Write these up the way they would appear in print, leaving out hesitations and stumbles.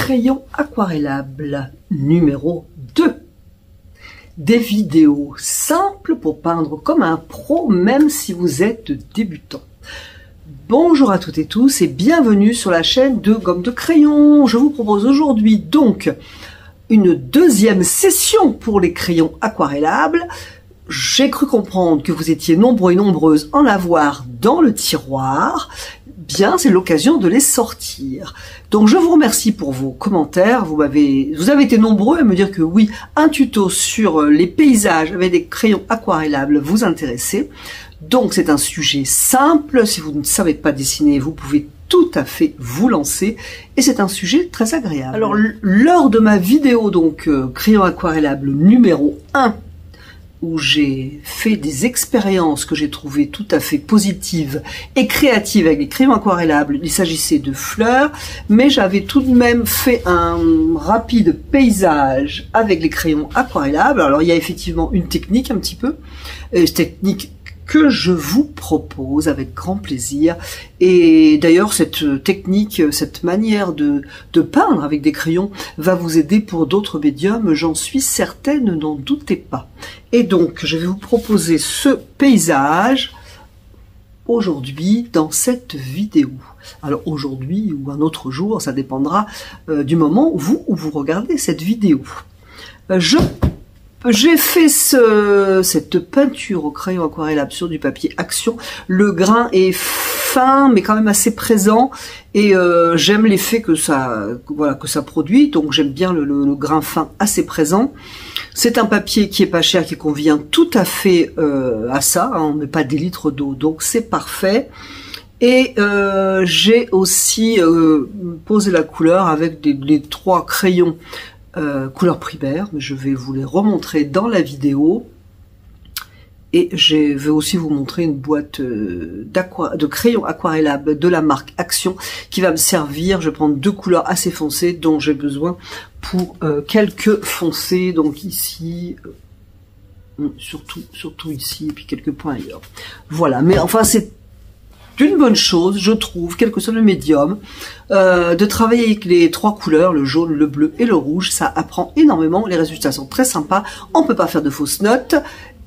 crayon aquarellable numéro 2. Des vidéos simples pour peindre comme un pro, même si vous êtes débutant. Bonjour à toutes et tous et bienvenue sur la chaîne de Gomme de Crayon. Je vous propose aujourd'hui donc une deuxième session pour les crayons aquarellables. J'ai cru comprendre que vous étiez nombreux et nombreuses en avoir dans le tiroir. Bien, c'est l'occasion de les sortir. Donc je vous remercie pour vos commentaires. Vous avez été nombreux à me dire que oui, un tuto sur les paysages avec des crayons aquarellables vous intéressait. Donc c'est un sujet simple. Si vous ne savez pas dessiner, vous pouvez tout à fait vous lancer et c'est un sujet très agréable. Alors lors de ma vidéo donc crayon aquarellable numéro 1, où j'ai fait des expériences que j'ai trouvées tout à fait positives et créatives avec les crayons aquarellables. Il s'agissait de fleurs, mais j'avais tout de même fait un rapide paysage avec les crayons aquarellables. Alors il y a effectivement une technique un petit peu, une technique que je vous propose avec grand plaisir. Et d'ailleurs, cette technique, cette manière de peindre avec des crayons va vous aider pour d'autres médiums, j'en suis certaine, n'en doutez pas. Et donc, je vais vous proposer ce paysage aujourd'hui dans cette vidéo. Alors aujourd'hui ou un autre jour, ça dépendra du moment où vous regardez cette vidéo. J'ai fait cette peinture au crayon aquarellable sur du papier Action. Le grain est fin, mais quand même assez présent. Et j'aime l'effet que ça produit. Donc j'aime bien le grain fin assez présent. C'est un papier qui est pas cher, qui convient tout à fait à ça. Hein, on ne met pas des litres d'eau, donc c'est parfait. Et j'ai aussi posé la couleur avec les 3 crayons couleur primaire, mais je vais vous les remontrer dans la vidéo. Et je vais aussi vous montrer une boîte de crayons aquarellables de la marque Action qui va me servir. Je vais prendre 2 couleurs assez foncées dont j'ai besoin pour quelques foncés, donc ici, surtout ici, et puis quelques points ailleurs. Voilà, mais enfin c'est une bonne chose, je trouve, quel que soit le médium, de travailler avec les 3 couleurs, le jaune, le bleu et le rouge. Ça apprend énormément, les résultats sont très sympas, on ne peut pas faire de fausses notes,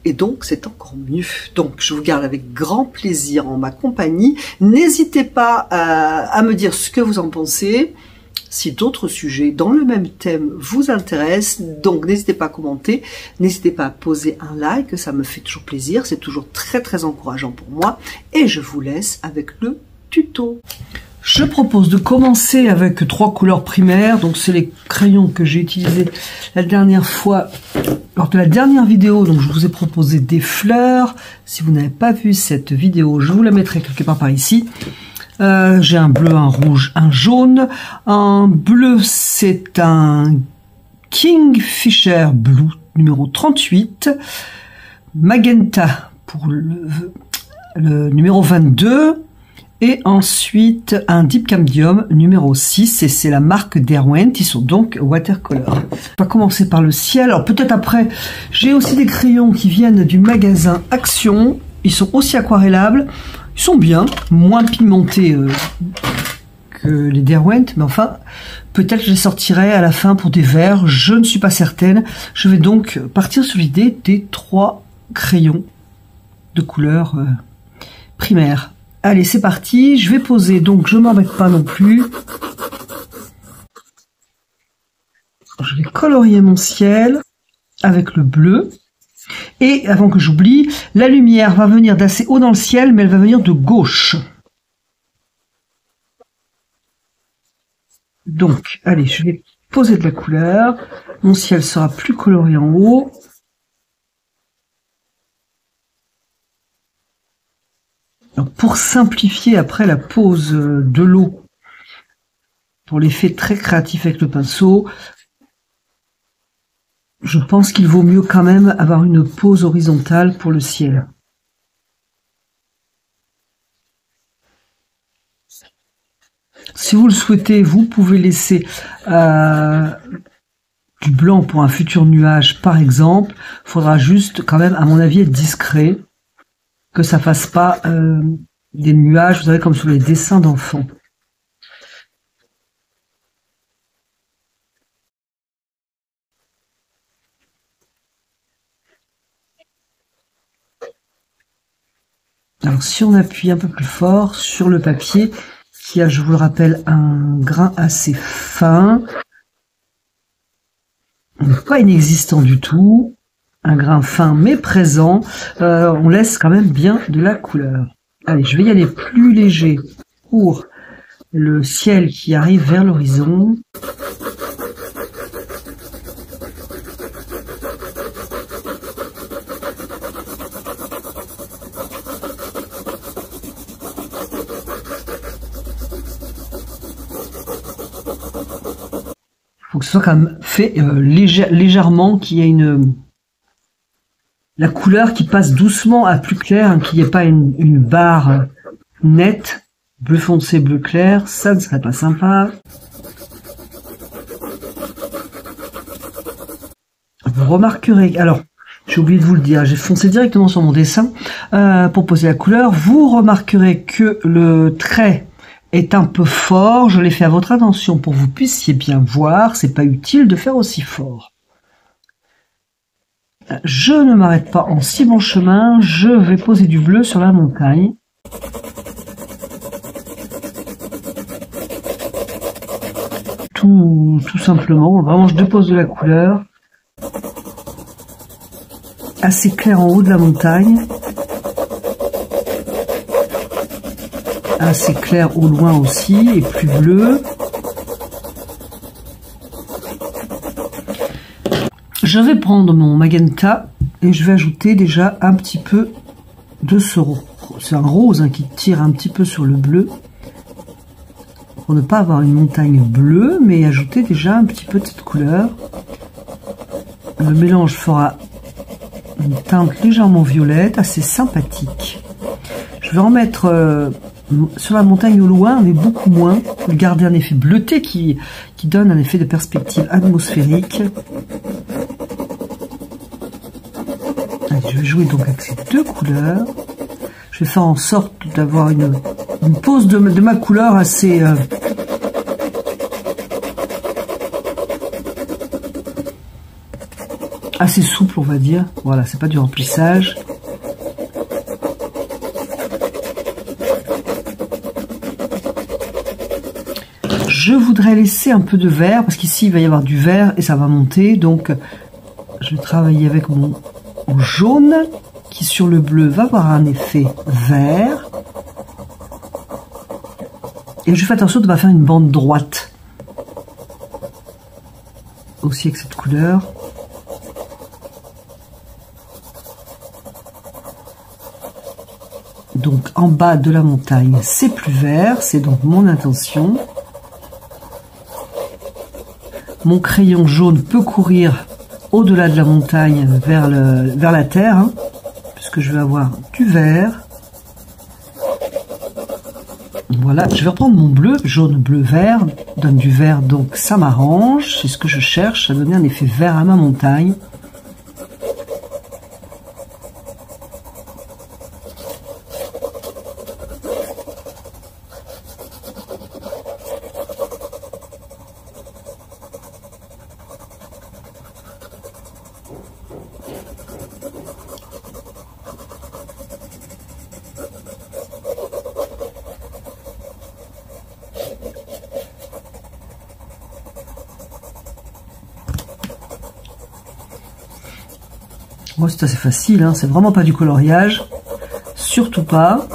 et donc c'est encore mieux. Donc je vous garde avec grand plaisir en ma compagnie. N'hésitez pas à me dire ce que vous en pensez, si d'autres sujets dans le même thème vous intéressent. Donc n'hésitez pas à commenter, n'hésitez pas à poser un like, ça me fait toujours plaisir, c'est toujours très très encourageant pour moi. Et je vous laisse avec le tuto. Je propose de commencer avec 3 couleurs primaires. Donc c'est les crayons que j'ai utilisés la dernière fois lors de la dernière vidéo. Donc je vous ai proposé des fleurs. Si vous n'avez pas vu cette vidéo, je vous la mettrai quelque part par ici. J'ai un bleu, un rouge, un jaune. Un bleu, c'est un Kingfisher Blue numéro 38. Magenta pour le numéro 22. Et ensuite un Deep Cambium numéro 6. Et c'est la marque Derwent. Ils sont donc watercolor. On va commencer par le ciel. Alors peut-être après, j'ai aussi des crayons qui viennent du magasin Action. Ils sont aussi aquarellables. Ils sont bien, moins pimentés que les Derwent, mais enfin, peut-être je les sortirai à la fin pour des verts, je ne suis pas certaine. Je vais donc partir sur l'idée des 3 crayons de couleur primaire. Allez, c'est parti, je vais poser, donc je ne m'embête pas non plus. Je vais colorier mon ciel avec le bleu. Et avant que j'oublie, la lumière va venir d'assez haut dans le ciel, mais elle va venir de gauche. Donc, allez, je vais poser de la couleur. Mon ciel sera plus coloré en haut. Alors, pour simplifier après la pose de l'eau, pour l'effet très créatif avec le pinceau, je pense qu'il vaut mieux quand même avoir une pose horizontale pour le ciel. Si vous le souhaitez, vous pouvez laisser du blanc pour un futur nuage, par exemple. Il faudra juste quand même, à mon avis, être discret, que ça fasse pas des nuages, vous savez, comme sur les dessins d'enfants. Alors si on appuie un peu plus fort sur le papier, qui a, je vous le rappelle, un grain assez fin, pas inexistant du tout, un grain fin mais présent, on laisse quand même bien de la couleur. Allez, je vais y aller plus léger pour le ciel qui arrive vers l'horizon. Il faut que ce soit quand même fait légèrement, qu'il y ait la couleur qui passe doucement à plus clair, hein, qu'il n'y ait pas une barre nette, bleu foncé, bleu clair, ça ne serait pas sympa. Vous remarquerez, alors j'ai oublié de vous le dire, j'ai foncé directement sur mon dessin pour poser la couleur. Vous remarquerez que le trait est un peu fort, je l'ai fait à votre attention pour que vous puissiez bien voir, c'est pas utile de faire aussi fort. Je ne m'arrête pas en si bon chemin, je vais poser du bleu sur la montagne. Tout simplement, vraiment je dépose de la couleur. Assez clair en haut de la montagne. Assez clair au loin aussi, et plus bleu. Je vais prendre mon magenta et je vais ajouter déjà un petit peu de ce rose. C'est un rose qui tire un petit peu sur le bleu. Pour ne pas avoir une montagne bleue, mais ajouter déjà un petit peu de cette couleur. Le mélange fera une teinte légèrement violette, assez sympathique. Je vais en mettre sur la montagne au loin, mais beaucoup moins, pour garder un effet bleuté qui donne un effet de perspective atmosphérique. Allez, je vais jouer donc avec ces deux couleurs. Je vais faire en sorte d'avoir une pose de ma couleur assez assez souple, on va dire. Voilà, c'est pas du remplissage. Je voudrais laisser un peu de vert, parce qu'ici il va y avoir du vert et ça va monter, donc je vais travailler avec mon jaune, qui sur le bleu va avoir un effet vert. Et je fais attention de ne pas faire une bande droite. Aussi avec cette couleur. Donc en bas de la montagne, c'est plus vert, c'est donc mon intention. Mon crayon jaune peut courir au-delà de la montagne vers la terre, hein, puisque je vais avoir du vert. Voilà, je vais reprendre mon bleu, jaune, bleu, vert, donne du vert, donc ça m'arrange, c'est ce que je cherche, à donner un effet vert à ma montagne. Moi, c'est assez facile, hein, c'est vraiment pas du coloriage, surtout pas.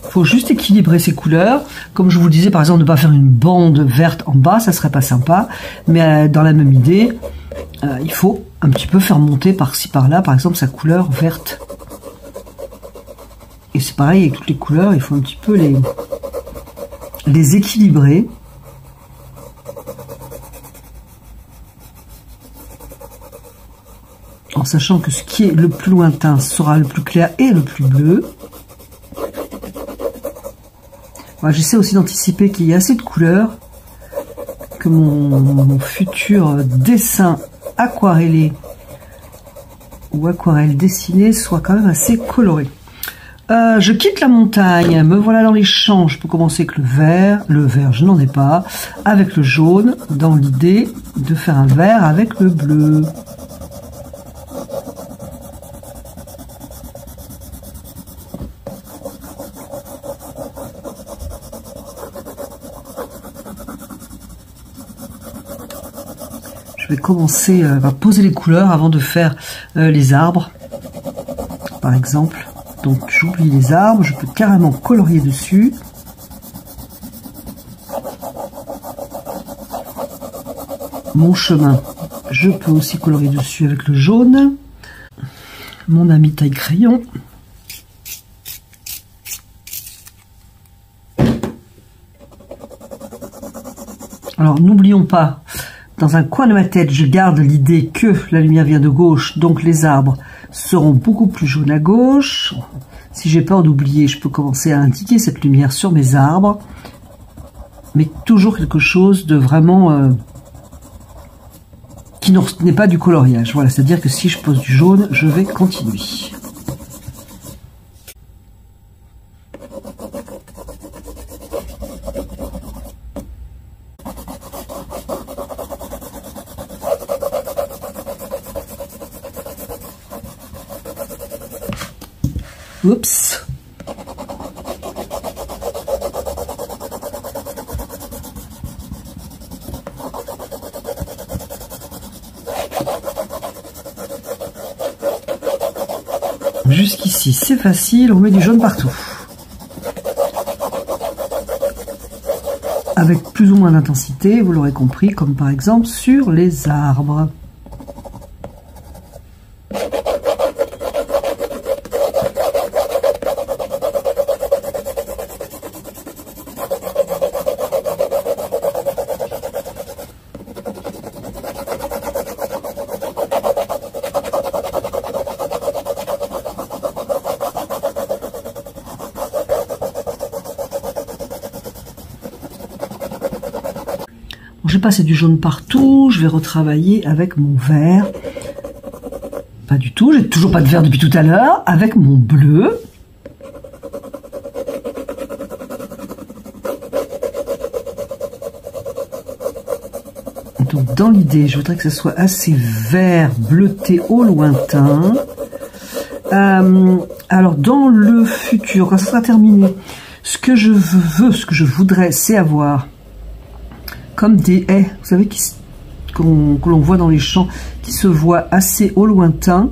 Il faut juste équilibrer ces couleurs. Comme je vous disais, par exemple, ne pas faire une bande verte en bas, ça serait pas sympa. Mais dans la même idée, il faut un petit peu faire monter par-ci par-là, par exemple, sa couleur verte. Et c'est pareil avec toutes les couleurs, il faut un petit peu les équilibrer. En sachant que ce qui est le plus lointain sera le plus clair et le plus bleu. Voilà, j'essaie aussi d'anticiper qu'il y ait assez de couleurs, que mon futur dessin aquarellé ou aquarelle dessinée soit quand même assez coloré. Je quitte la montagne, me voilà dans les champs. Je peux commencer avec le vert je n'en ai pas, avec le jaune, dans l'idée de faire un vert avec le bleu. Je vais commencer à poser les couleurs avant de faire les arbres, par exemple. Donc j'oublie les arbres, je peux carrément colorier dessus. Mon chemin, je peux aussi colorier dessus avec le jaune. Mon ami taille crayon. Alors n'oublions pas, dans un coin de ma tête, je garde l'idée que la lumière vient de gauche, donc les arbres seront beaucoup plus jaunes à gauche. Si j'ai peur d'oublier, je peux commencer à indiquer cette lumière sur mes arbres, mais toujours quelque chose de vraiment qui n'est pas du coloriage. Voilà, c'est-à-dire que si je pose du jaune, je vais continuer. Oups. Jusqu'ici, c'est facile, on met du jaune partout. Avec plus ou moins d'intensité, vous l'aurez compris, comme par exemple sur les arbres. J'ai passé du jaune partout, je vais retravailler avec mon vert. Pas du tout, j'ai toujours pas de vert depuis tout à l'heure, avec mon bleu. Donc dans l'idée, je voudrais que ce soit assez vert, bleuté au lointain. Alors dans le futur, quand ça sera terminé, ce que je voudrais, c'est avoir comme des haies, vous savez, que l'on voit dans les champs, qui se voient assez au lointain.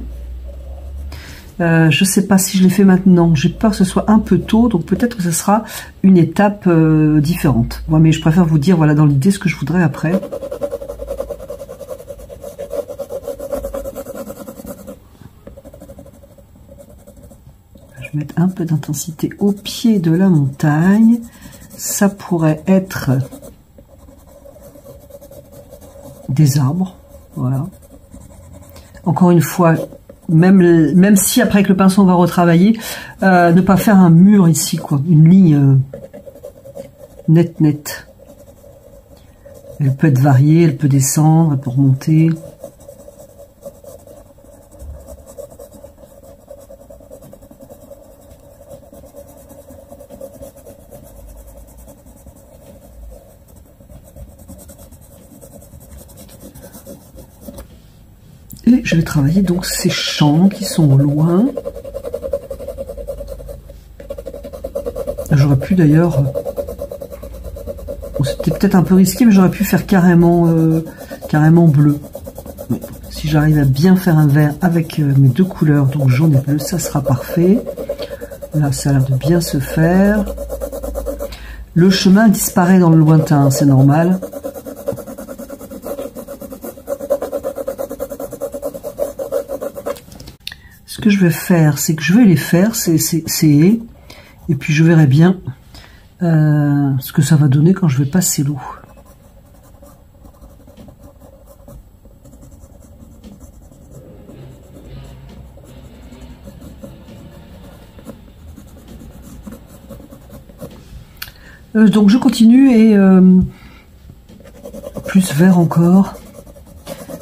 Je ne sais pas si je les fais maintenant, j'ai peur que ce soit un peu tôt, donc peut-être que ce sera une étape différente. Ouais, mais je préfère vous dire, voilà, dans l'idée, ce que je voudrais après. Je vais mettre un peu d'intensité au pied de la montagne. Ça pourrait être des arbres, voilà. Encore une fois, même si après avec le pinceau on va retravailler, ne pas faire un mur ici, quoi, une ligne nette. Elle peut être variée, elle peut descendre, elle peut remonter. Et je vais travailler donc ces champs qui sont au loin. J'aurais pu d'ailleurs, bon, c'était peut-être un peu risqué, mais j'aurais pu faire carrément bleu. Mais si j'arrive à bien faire un vert avec mes deux couleurs, donc jaune et bleu, ça sera parfait. Là, ça a l'air de bien se faire. Le chemin disparaît dans le lointain, c'est normal. Ce que je vais faire, c'est que je vais les faire, ces haies, et puis je verrai bien ce que ça va donner quand je vais passer l'eau. Donc je continue et plus vert encore.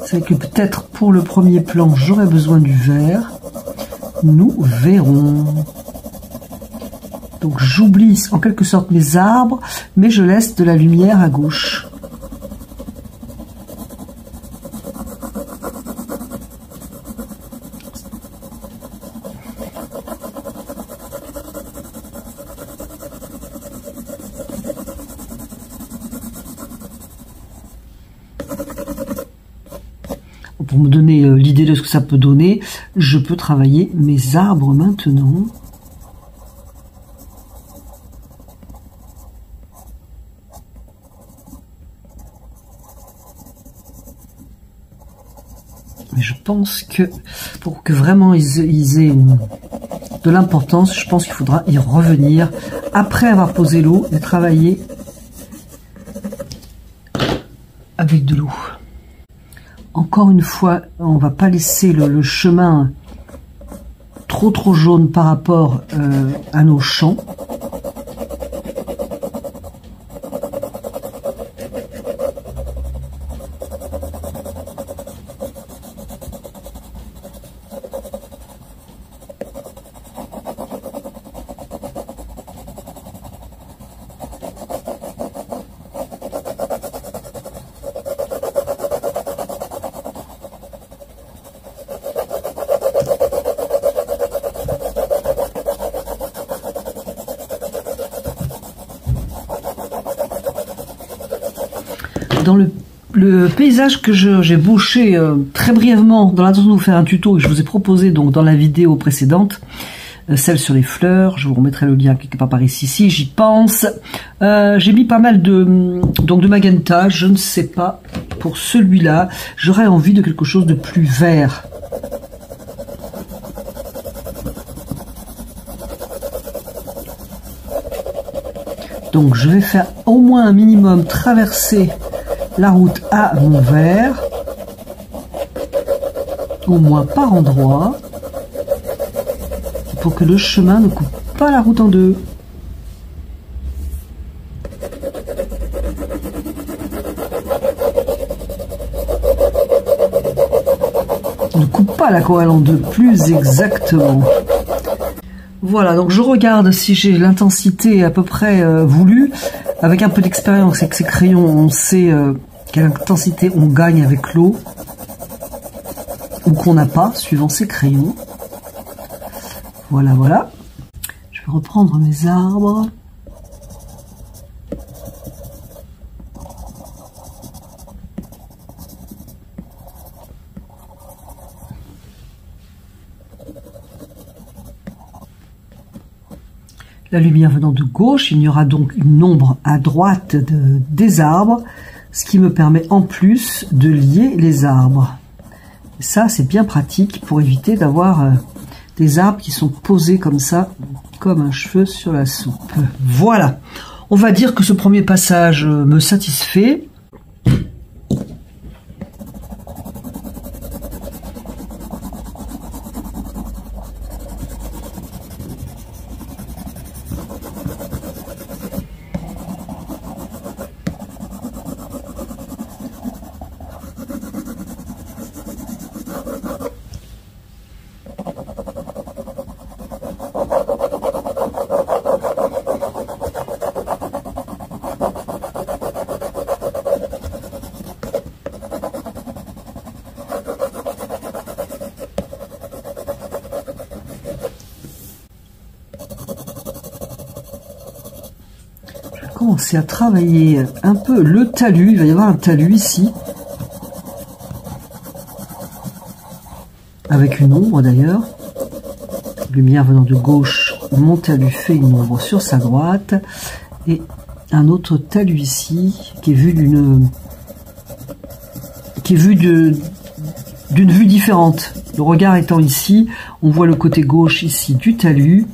C'est que peut-être pour le premier plan, j'aurai besoin du vert. Nous verrons. Donc j'oublie en quelque sorte mes arbres, mais je laisse de la lumière à gauche. pour me donner l'idée de ce que ça peut donner, je peux travailler mes arbres maintenant. Mais je pense que pour que vraiment ils aient de l'importance, je pense qu'il faudra y revenir après avoir posé l'eau et travailler avec de l'eau. Encore une fois, on va pas laisser le chemin trop jaune par rapport à nos champs. Dans le paysage que j'ai bouché très brièvement dans l'intention de vous faire un tuto que je vous ai proposé donc dans la vidéo précédente, celle sur les fleurs, je vous remettrai le lien quelque part par ici si j'y pense. J'ai mis pas mal de magenta, je ne sais pas, pour celui-là, j'aurais envie de quelque chose de plus vert. Donc je vais faire au moins un minimum traverser la route à mon vert, au moins par endroit, pour que le chemin ne coupe pas la route en deux. Ne coupe pas la chorale en deux, plus exactement. Voilà, donc je regarde si j'ai l'intensité à peu près voulue. Avec un peu d'expérience avec ces crayons, on sait quelle intensité on gagne avec l'eau ou qu'on n'a pas, suivant ces crayons. Voilà, voilà. Je vais reprendre mes arbres. La lumière venant de gauche, il y aura donc une ombre à droite des arbres, ce qui me permet en plus de lier les arbres. Et ça, c'est bien pratique pour éviter d'avoir des arbres qui sont posés comme ça, comme un cheveu sur la soupe. Voilà, on va dire que ce premier passage me satisfait. Commencer à travailler un peu le talus. Il va y avoir un talus ici, avec une ombre d'ailleurs. Lumière venant de gauche, mon talus fait une ombre sur sa droite, et un autre talus ici qui est vu d'une vue différente. Le regard étant ici, on voit le côté gauche ici du talus.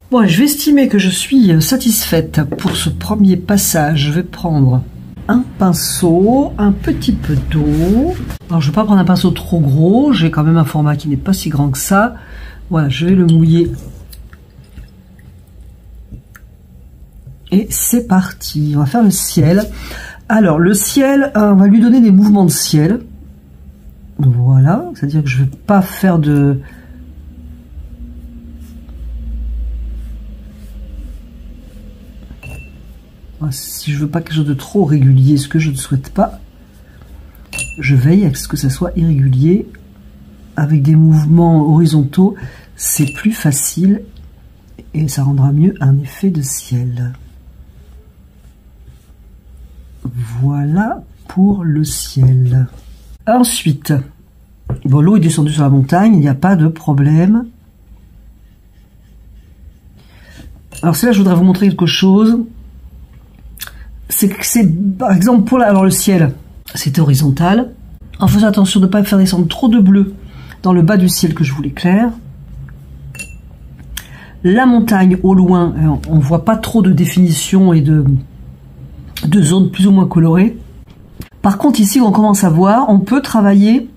Bon, je vais estimer que je suis satisfaite pour ce premier passage. Je vais prendre un pinceau, un petit peu d'eau. Alors, je ne vais pas prendre un pinceau trop gros. J'ai quand même un format qui n'est pas si grand que ça. Voilà, je vais le mouiller. Et c'est parti. On va faire le ciel. Alors, le ciel, on va lui donner des mouvements de ciel. Voilà, c'est-à-dire que je ne vais pas faire de... Si je veux pas quelque chose de trop régulier, ce que je ne souhaite pas, je veille à ce que ça soit irrégulier. Avec des mouvements horizontaux, c'est plus facile et ça rendra mieux un effet de ciel. Voilà pour le ciel. Ensuite, bon, l'eau est descendue sur la montagne, il n'y a pas de problème. Alors c'est là que je voudrais vous montrer quelque chose. C'est que c'est, par exemple, pour alors le ciel, c'est horizontal. En faisant attention de ne pas faire descendre trop de bleu dans le bas du ciel que je voulais clair. La montagne au loin, on voit pas trop de définition et de zones plus ou moins colorées. Par contre ici on commence à voir, on peut travailler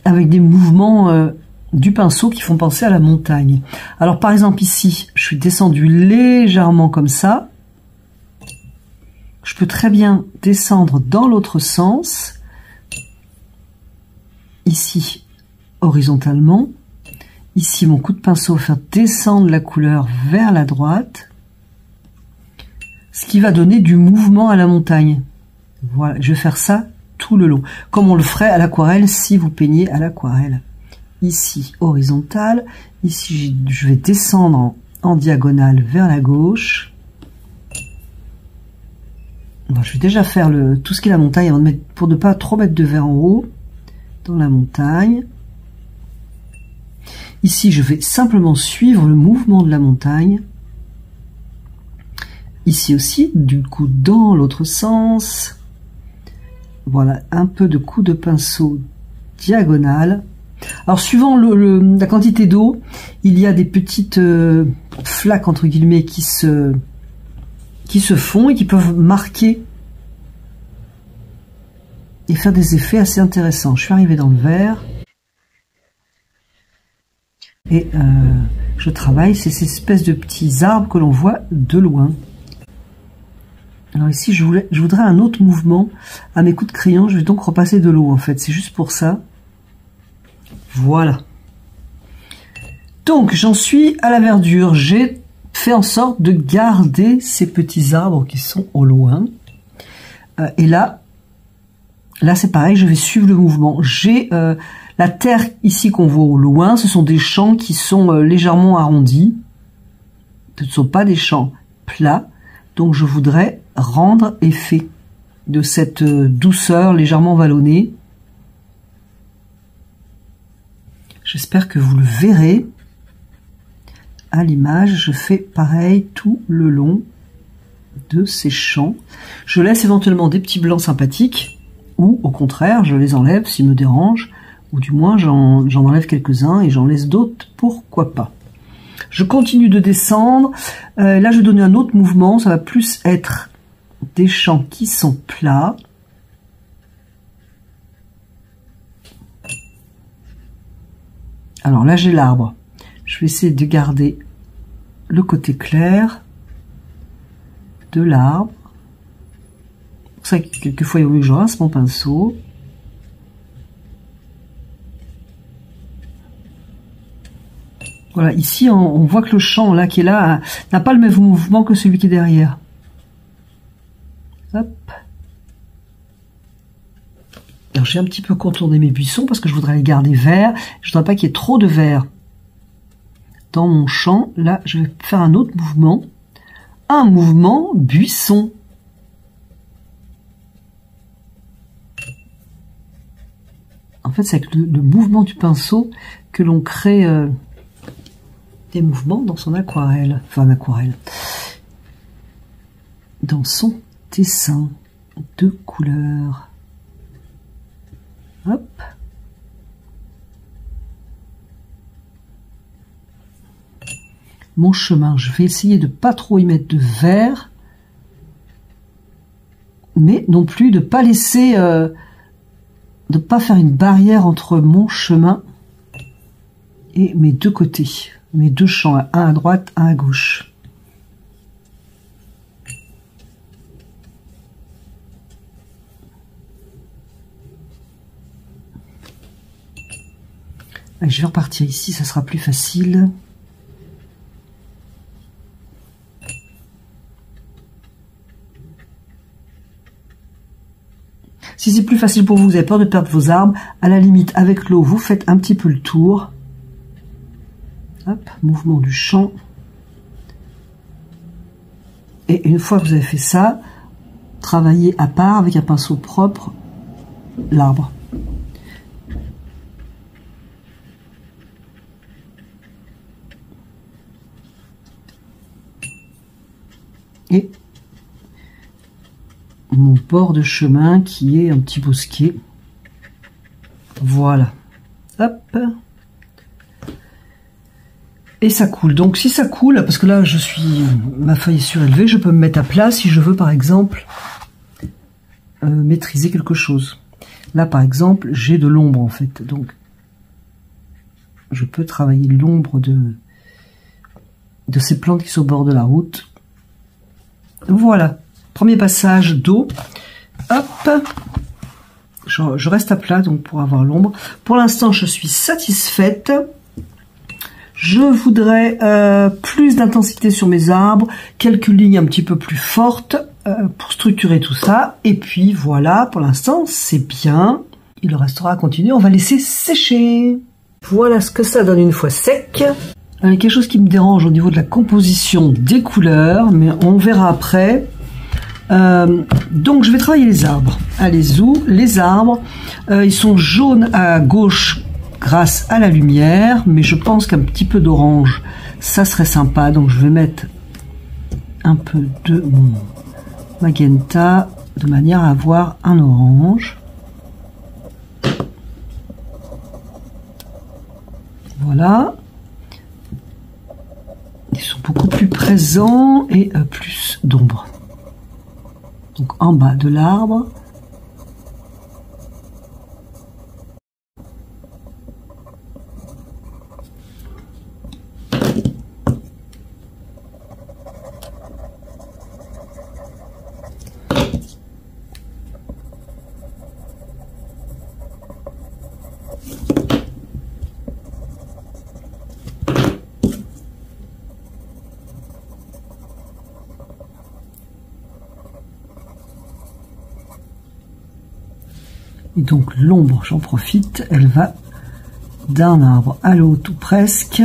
avec des mouvements du pinceau qui font penser à la montagne. Alors par exemple ici, je suis descendu légèrement comme ça. Je peux très bien descendre dans l'autre sens. Ici, horizontalement. Ici, mon coup de pinceau va faire descendre la couleur vers la droite. Ce qui va donner du mouvement à la montagne. Voilà, je vais faire ça tout le long. Comme on le ferait à l'aquarelle si vous peignez à l'aquarelle. Ici, horizontal. Ici, je vais descendre en diagonale vers la gauche. Bon, je vais déjà faire tout ce qui est la montagne avant de mettre, pour ne pas trop mettre de vert en haut. Dans la montagne. Ici, je vais simplement suivre le mouvement de la montagne. Ici aussi, du coup, dans l'autre sens. Voilà, un peu de coup de pinceau diagonal. Alors, suivant la quantité d'eau, il y a des petites flaques, entre guillemets, qui se font et qui peuvent marquer et faire des effets assez intéressants. Je suis arrivé dans le vert. Et je travaille, c'est ces espèces de petits arbres que l'on voit de loin. Alors ici, je voudrais un autre mouvement à mes coups de crayon. Je vais donc repasser de l'eau, en fait. C'est juste pour ça. Voilà. Donc, j'en suis à la verdure. J'ai fait en sorte de garder ces petits arbres qui sont au loin. Et là c'est pareil, je vais suivre le mouvement. J'ai la terre ici qu'on voit au loin, ce sont des champs qui sont légèrement arrondis. Ce ne sont pas des champs plats. Donc je voudrais rendre effet de cette douceur légèrement vallonnée. J'espère que vous le verrez. À l'image, je fais pareil tout le long de ces champs. Je laisse éventuellement des petits blancs sympathiques. Ou au contraire, je les enlève s'ils me dérangent, ou du moins j'en enlève quelques-uns et j'en laisse d'autres, pourquoi pas. Je continue de descendre, là je vais donner un autre mouvement, ça va plus être des champs qui sont plats. Alors là j'ai l'arbre, je vais essayer de garder le côté clair de l'arbre. C'est pour ça que quelquefois il vaut mieux que je rince mon pinceau. Voilà, ici on voit que le champ là qui est là n'a pas le même mouvement que celui qui est derrière. Hop. Alors j'ai un petit peu contourné mes buissons parce que je voudrais les garder verts. Je ne voudrais pas qu'il y ait trop de vert dans mon champ. Là je vais faire un autre mouvement. Un mouvement buisson. En fait, c'est avec le mouvement du pinceau que l'on crée des mouvements dans son aquarelle. Enfin, aquarelle. Dans son dessin de couleurs. Hop. Mon chemin, je vais essayer de pas trop y mettre de vert. Mais non plus de pas laisser... de ne pas faire une barrière entre mon chemin et mes deux côtés, mes deux champs, un à droite, un à gauche. Allez, je vais repartir ici, ça sera plus facile. Si c'est plus facile pour vous, vous avez peur de perdre vos arbres, à la limite, avec l'eau, vous faites un petit peu le tour. Hop, mouvement du champ. Et une fois que vous avez fait ça, travaillez à part avec un pinceau propre l'arbre. Et mon bord de chemin qui est un petit bosquet. Voilà. Hop. Et ça coule. Donc si ça coule, parce que là ma feuille est surélevée, je peux me mettre à plat si je veux par exemple maîtriser quelque chose. Là par exemple, j'ai de l'ombre en fait. Donc je peux travailler l'ombre de ces plantes qui sont au bord de la route. Voilà, premier passage d'eau. Hop, je reste à plat donc pour avoir l'ombre. Pour l'instant, je suis satisfaite. Je voudrais plus d'intensité sur mes arbres, quelques lignes un petit peu plus fortes pour structurer tout ça. Et puis voilà, pour l'instant, c'est bien. Il restera à continuer. On va laisser sécher. Voilà ce que ça donne une fois sec. Il y a quelque chose qui me dérange au niveau de la composition des couleurs, mais on verra après. Donc je vais travailler les arbres. Allez, les arbres, ils sont jaunes à gauche grâce à la lumière, mais je pense qu'un petit peu d'orange, ça serait sympa. Donc je vais mettre un peu de mon magenta de manière à avoir un orange. Voilà. Ils sont beaucoup plus présents et plus d'ombre. Donc en bas de l'arbre. Et donc l'ombre, j'en profite, elle va d'un arbre à l'autre ou presque.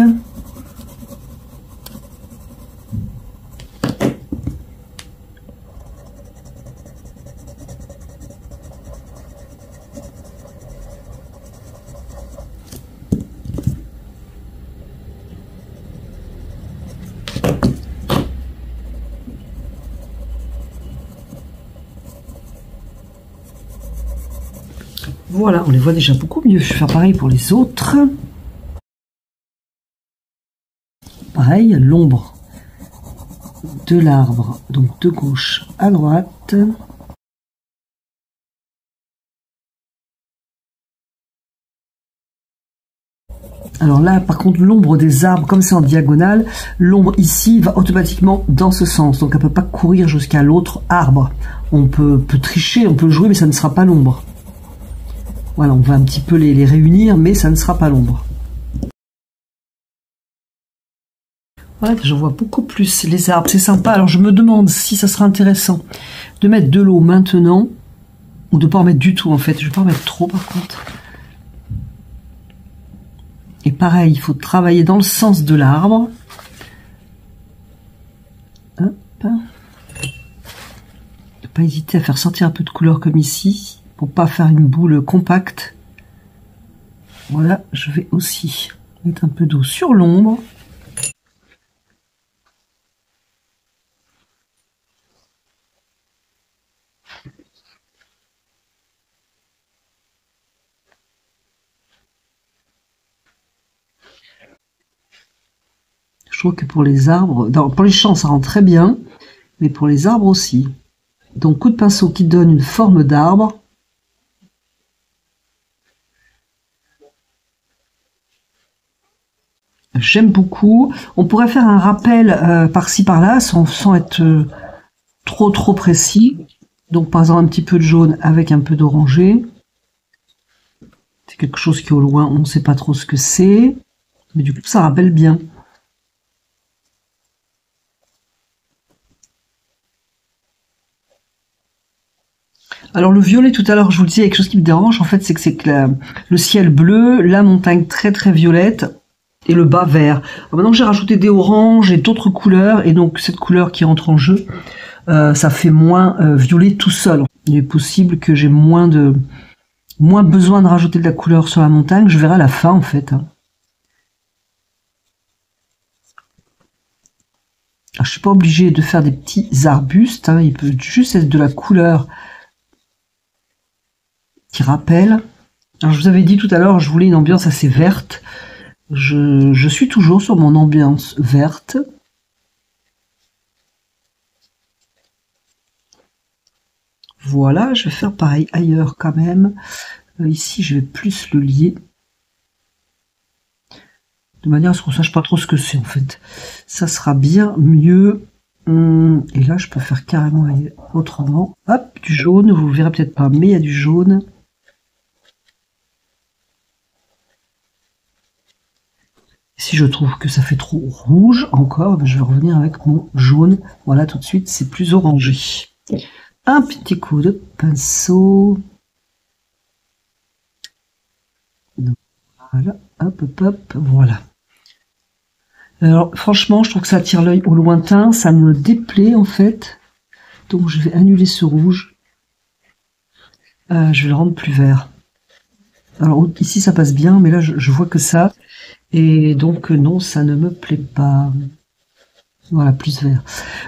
Voilà, on les voit déjà beaucoup mieux. Je vais faire pareil pour les autres. Pareil, l'ombre de l'arbre, donc de gauche à droite. Alors là, par contre, l'ombre des arbres, comme c'est en diagonale, l'ombre ici va automatiquement dans ce sens. Donc elle ne peut pas courir jusqu'à l'autre arbre. On peut tricher, on peut jouer, mais ça ne sera pas l'ombre. Voilà, on va un petit peu les réunir, mais ça ne sera pas l'ombre. Voilà, je vois beaucoup plus les arbres, c'est sympa. Alors je me demande si ça sera intéressant de mettre de l'eau maintenant, ou de ne pas en mettre du tout en fait. Je ne vais pas en mettre trop par contre. Et pareil, il faut travailler dans le sens de l'arbre. Hop. Ne pas hésiter à faire sortir un peu de couleur comme ici. Pour pas faire une boule compacte. Voilà, je vais aussi mettre un peu d'eau sur l'ombre. Je trouve que pour les arbres, pour les champs ça rend très bien, mais pour les arbres aussi. Donc coup de pinceau qui donne une forme d'arbre. J'aime beaucoup. On pourrait faire un rappel par-ci par-là sans être trop précis. Donc par exemple un petit peu de jaune avec un peu d'orangé. C'est quelque chose qui est au loin, on ne sait pas trop ce que c'est. Mais du coup ça rappelle bien. Alors le violet tout à l'heure, je vous le disais, quelque chose qui me dérange en fait, c'est que le ciel bleu, la montagne très très violette et le bas vert. Alors maintenant que j'ai rajouté des oranges et d'autres couleurs, et donc cette couleur qui entre en jeu, ça fait moins violet tout seul. Il est possible que j'ai moins besoin de rajouter de la couleur sur la montagne, je verrai à la fin en fait. Alors, je suis pas obligée de faire des petits arbustes, hein, il peut juste être de la couleur qui rappelle. Alors je vous avais dit tout à l'heure, je voulais une ambiance assez verte. Je suis toujours sur mon ambiance verte. Voilà, je vais faire pareil ailleurs quand même. Ici, je vais plus le lier. De manière à ce qu'on sache pas trop ce que c'est en fait. Ça sera bien mieux. Et là, je peux faire carrément autrement. Hop, du jaune. Vous verrez peut-être pas, mais il y a du jaune. Si je trouve que ça fait trop rouge encore, je vais revenir avec mon jaune. Voilà, tout de suite, c'est plus orangé. Un petit coup de pinceau. Voilà, hop, hop, hop, voilà. Alors, franchement, je trouve que ça attire l'œil au lointain, ça me déplaît en fait. Donc, je vais annuler ce rouge. Je vais le rendre plus vert. Alors, ici, ça passe bien, mais là, je vois que ça. Et donc, non, ça ne me plaît pas. Voilà, plus vert.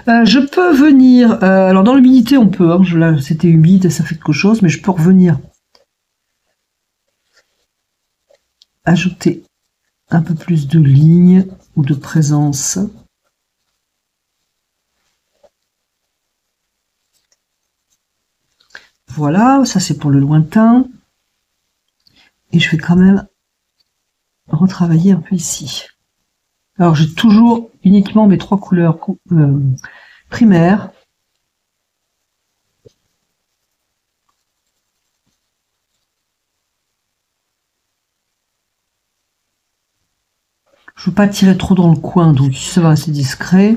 Je peux venir... alors, dans l'humidité, on peut. Hein, là, c'était humide, ça fait quelque chose, mais je peux revenir. Ajouter un peu plus de lignes ou de présence. Voilà, ça c'est pour le lointain. Et je vais quand même retravailler un peu ici. Alors j'ai toujours uniquement mes 3 couleurs primaires. Je veux pas tirer trop dans le coin, donc ça va rester discret.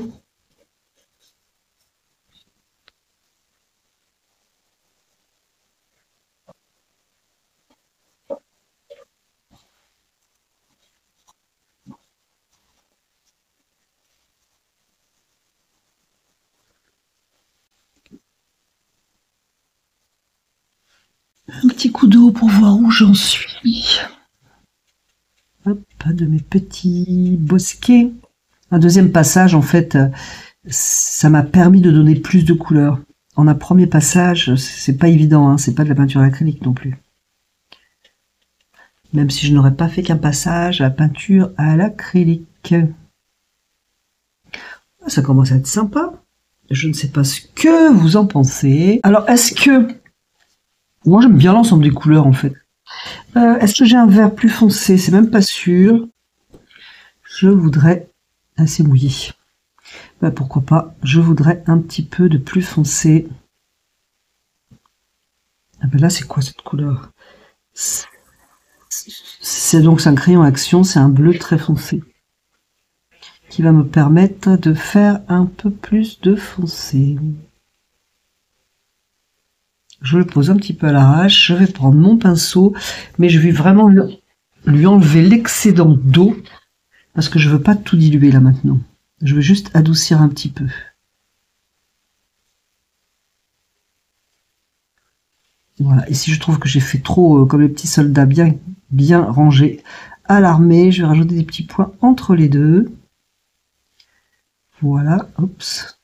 Un petit coup d'eau pour voir où j'en suis. Hop, de mes petits bosquets. Un deuxième passage, en fait, ça m'a permis de donner plus de couleurs. En un premier passage, c'est pas évident, hein, c'est pas de la peinture acrylique non plus. Même si je n'aurais pas fait qu'un passage à peinture à l'acrylique. Ça commence à être sympa. Je ne sais pas ce que vous en pensez. Alors, est-ce que... Moi, j'aime bien l'ensemble des couleurs, en fait. Est-ce que j'ai un vert plus foncé? C'est même pas sûr. Je voudrais... assez mouillé. Ben, pourquoi pas? Je voudrais un petit peu de plus foncé. Ah ben là, c'est quoi cette couleur? C'est donc un crayon action, c'est un bleu très foncé. Qui va me permettre de faire un peu plus de foncé. Je le pose un petit peu à l'arrache, je vais prendre mon pinceau, mais je vais vraiment lui enlever l'excédent d'eau, parce que je veux pas tout diluer là maintenant. Je veux juste adoucir un petit peu. Voilà, et si je trouve que j'ai fait trop comme les petits soldats bien rangés à l'armée, je vais rajouter des petits points entre les deux. Voilà, oups.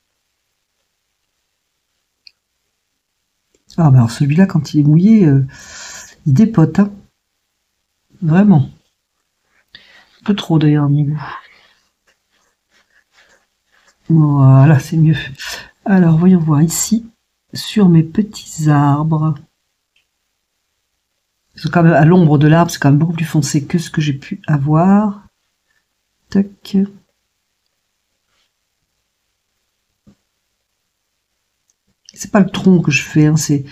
Ah bah alors celui-là, quand il est mouillé, il dépote, hein. Vraiment. Un peu trop d'ailleurs, niveau. Voilà, c'est mieux. Alors, voyons voir ici, sur mes petits arbres. Parce que quand même, à l'ombre de l'arbre, c'est quand même beaucoup plus foncé que ce que j'ai pu avoir. Tac. C'est pas le tronc que je fais, hein, c'est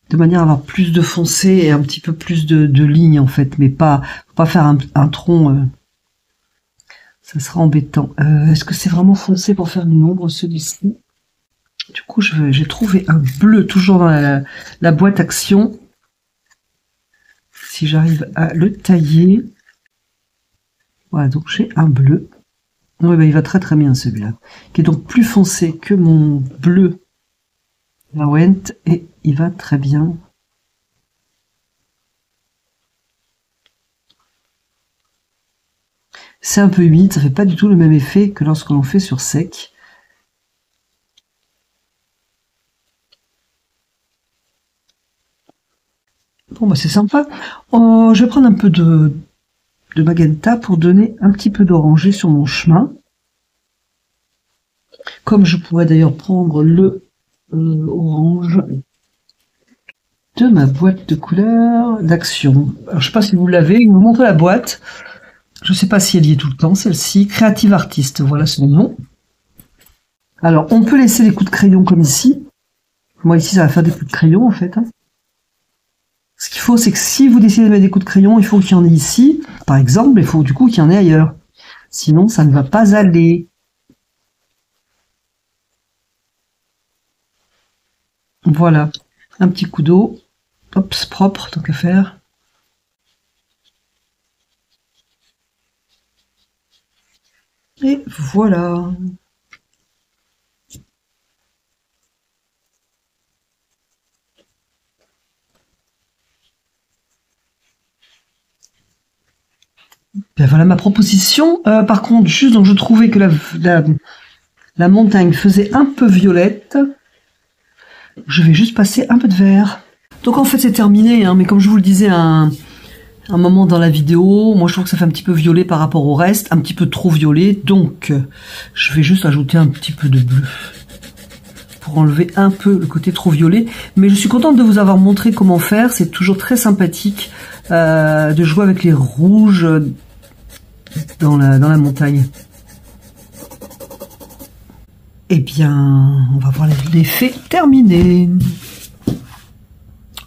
de manière à avoir plus de foncé et un petit peu plus de lignes en fait, mais pas faire un tronc, ça sera embêtant. Est-ce que c'est vraiment foncé pour faire une ombre celui-ci? Du coup, j'ai trouvé un bleu, toujours dans la boîte action. Si j'arrive à le tailler. Voilà, donc j'ai un bleu. Oui, ben, il va très très bien celui-là. Qui est donc plus foncé que mon bleu Lawent. Et il va très bien. C'est un peu humide, ça fait pas du tout le même effet que lorsque l'on fait sur sec. Bon, bah c'est sympa. Oh, je vais prendre un peu de magenta pour donner un petit peu d'orangé sur mon chemin. Comme je pourrais d'ailleurs prendre le orange de ma boîte de couleurs d'action. Alors, je sais pas si vous l'avez, je vous montre la boîte. Je sais pas si elle y est tout le temps, celle-ci. Creative Artist, voilà son nom. Alors, on peut laisser les coups de crayon comme ici. Moi, ici, ça va faire des coups de crayon, en fait. Ce qu'il faut, c'est que si vous décidez de mettre des coups de crayon, il faut qu'il y en ait ici. Par exemple, il faut du coup qu'il y en ait ailleurs. Sinon, ça ne va pas aller. Voilà. Un petit coup d'eau. Hop, c'est propre, tant qu'à faire. Et voilà. Ben voilà ma proposition. Par contre, juste donc je trouvais que la montagne faisait un peu violette. Je vais juste passer un peu de vert. Donc en fait c'est terminé, hein, mais comme je vous le disais un moment dans la vidéo, moi je trouve que ça fait un petit peu violet par rapport au reste, un petit peu trop violet, donc je vais juste ajouter un petit peu de bleu pour enlever un peu le côté trop violet. Mais je suis contente de vous avoir montré comment faire, c'est toujours très sympathique de jouer avec les rouges dans la montagne. Eh bien, on va voir l'effet terminé.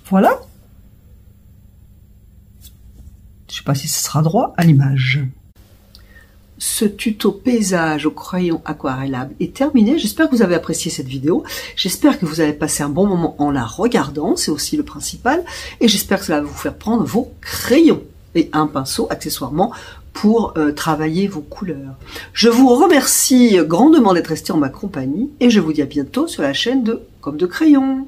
Voilà. Je ne sais pas si ce sera droit à l'image. Ce tuto paysage au crayon aquarellable est terminé. J'espère que vous avez apprécié cette vidéo. J'espère que vous avez passé un bon moment en la regardant. C'est aussi le principal. Et j'espère que cela va vous faire prendre vos crayons et un pinceau accessoirement pour travailler vos couleurs. Je vous remercie grandement d'être resté en ma compagnie et je vous dis à bientôt sur la chaîne de Comme de Crayon.